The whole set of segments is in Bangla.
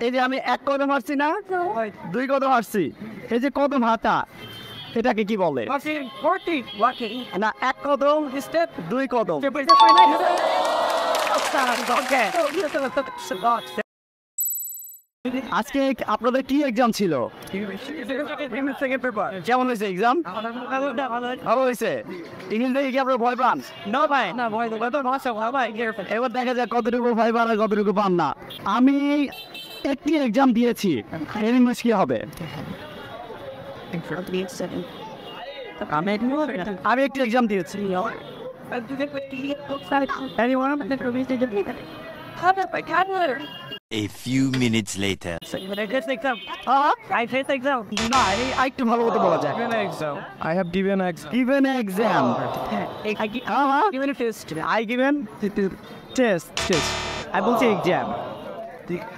এই যে আমি এক কদম হাঁটছি না, দুই কদম হাঁটছি, এই যে কদম হাঁটা এটাকে কি বলে? না, এক কদম স্টেপ, দুই কদম। আজকে আপনাদের কি এক্সাম ছিল? কেমন হয়েছে এক্সাম? ভালো হয়েছে। ইংলিশ দেখে কি আপনারা ভয় পান? এবার দেখা যায় কতটুকু ভয় পান আর কতটুকু পান না। আমি একটি এক্সাম দিয়েছি, এর ইংলিশ কি হবে? আমি একটি এক্সাম দিয়েছি। A few minutes later. না, একটু ভালো মতো বলা যায়। I have given an exam. Given exam. I given test. I বলছি exam.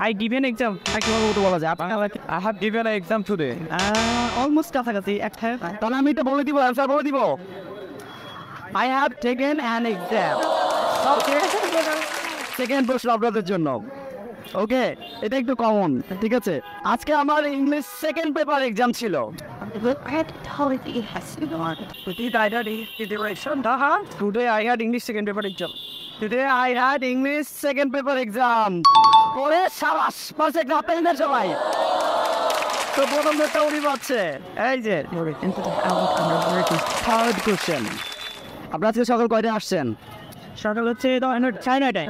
I given exam. একটু ভালো মতো বলা যায়। I have given an exam today. Almost কাছাকাছি একটা। তাহলে আমি এটা বলে দিব, অ্যান্সার বলে দিব। I have taken an exam. Second প্রশ্ন আপনাদের জন্য। ওকে, এটা একটু কমন, ঠিক আছে। আজকে আমার ইংলিশ সেকেন্ড পেপার এক্সাম ছিল। Today I had English second paper exam. পরে সাবাস, পারফেক্ট আপনাদের না সবাই। তো প্রথম একটা উনি পাচ্ছে, এই যে থার্ড কোশ্চেন। আপনারা আজকে সকাল কয়টায় আসছেন? সকাল হচ্ছে 9:30।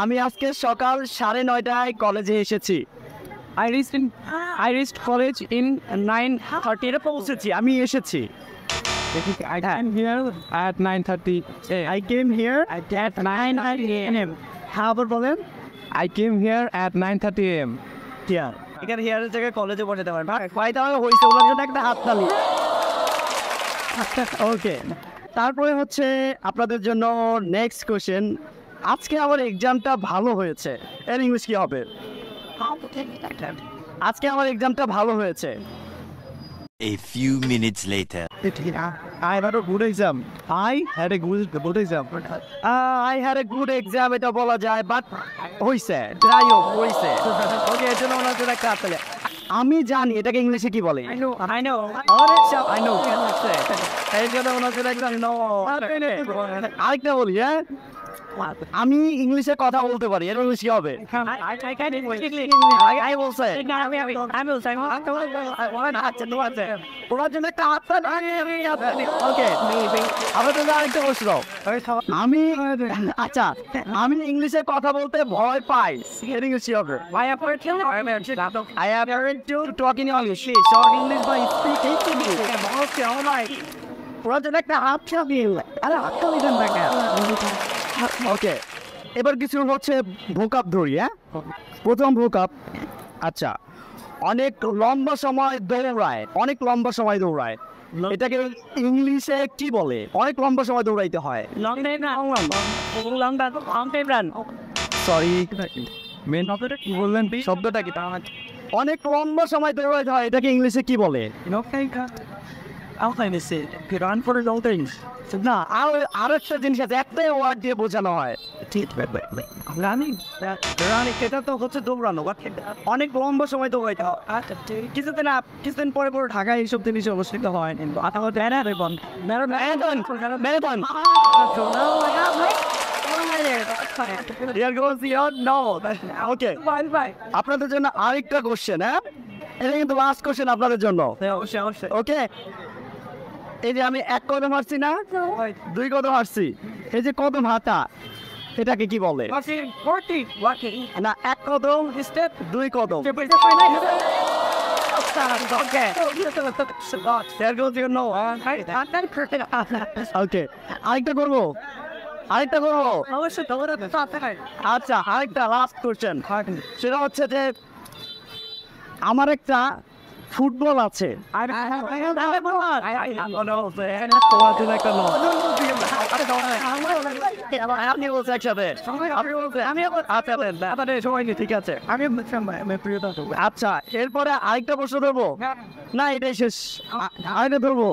আমি আজকে সকাল 9:30 কলেজে এসেছি। I reached college in 9:30 এ পৌঁছেছি, আমি এসেছি। I came here at 9:30. I came here at 9:30 a.m. হ্যাঁ, আবার বলেন। I came here at 9:30 a.m. এখানে হিয়ারের জায়গায় কলেজে পৌঁছাতে পারেন। কয়টা হয়েছে ওনার জন্য একটা হাততালি। ওকে, তারপরে হচ্ছে আপনাদের জন্য নেক্সট কোশ্চেন। আজকে আমার এক্সামটা ভালো হয়েছে, এর ইংলিশ কি হবে? আজকে আমার এক্সামটা ভালো হয়েছে। A few minutes later. I had a good exam. I had a good exam. I had a good exam, এটা বলা যায়, বাট হইছে, যাই হোক হইছে। ওকে, এর জন্য ওনার জন্য একটা হাততালি। আমি জানি এটাকে ইংলিশে কি বলে। I know. এই জন্য ওনার জন্য একটা আরেকটা বলি, হ্যাঁ, আমি ইংলিশে কথা বলতে পারি, এর ইংলিশ কি হবে? আমি ইংলিশে কথা বলতে ভয় পাই, এর ইংলিশ কি হবে? I have learned to talk in English. Talk English by speaking to me. Okay, all right. ওরা যেন একটা হাত ছাড়িয়ে আরে হাতটা দিবেন না কেন? ওকে, এবার কিছু হচ্ছে ভোকাব ধরি। হ্যাঁ, প্রথম ভোকাব। আচ্ছা, অনেক লম্বা সময় দৌড়ায়, এটাকে ইংলিশে কি বলে? অনেক লম্বা সময় দৌড়াইতে হয়। সরি, মেন শব্দটা কি বললেন? শব্দটা কি? অনেক লম্বা সময় দৌড়াইতে হয়, এটাকে ইংলিশে কি বলে? না, আর একটা জিনিস আছে, একটাই ওয়ার্ড দিয়ে বোঝানো হয়। এটা তো হচ্ছে দৌড়ানো, অনেক লম্বা সময় দৌড়াইতে হয়। কিছুদিন পরে ঢাকায় এইসব জিনিস অনুষ্ঠিত হয়। আপনাদের জন্য আরেকটা কোশ্চেন। হ্যাঁ, এটা কিন্তু লাস্ট কোশ্চেন আপনাদের জন্য। ওকে, এই যে আমি এক কদম হাঁটছি না, দুই কদম হাঁটছি, এই যে কদম হাঁটা এটাকে কি বলে? না, এক কদম স্টেপ, দুই কদম। ওকে, আরেকটা করবো। আচ্ছা, আরেকটা লাস্ট কোশ্চেন। সেটা হচ্ছে যে আমার একটা ফুটবল আছে। আপনি বলছেন একসাথে আচ্ছা সবাইকে ঠিক আছে আচ্ছা এরপরে আরেকটা প্রশ্ন ধরবো না এটাই শেষ আরেকটা ধরবো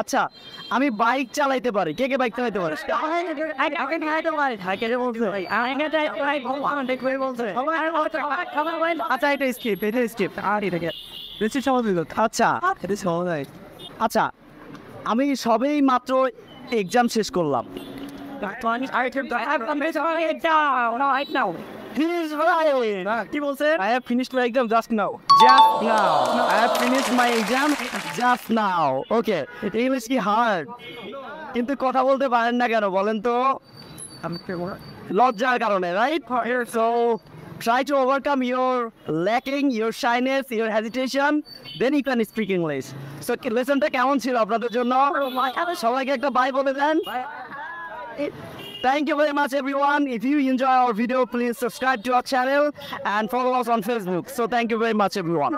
আচ্ছা আমি বাইক চালাইতে পারি কে কে বাইক চালাইতে পারে আচ্ছা এটা স্কিপ আর এটাকে বেশি সময় দিল আচ্ছা এটা সময় আচ্ছা আমি সবেই মাত্র এক্সাম শেষ করলাম কি বলছেন I have finished my exam just now. just now I have finished my exam just now okay English কি হার্ড কিন্তু কথা বলতে পারেন না কেন বলেন তো লজ্জার কারণে right so try to overcome your lacking your shyness your hesitation then you can speak English so লেসনটা কেমন ছিল আপনাদের জন্য সবাইকে একটা বাই বলে দেন Thank you very much everyone. If you enjoy our video, please subscribe to our channel and follow us on Facebook. So thank you very much everyone.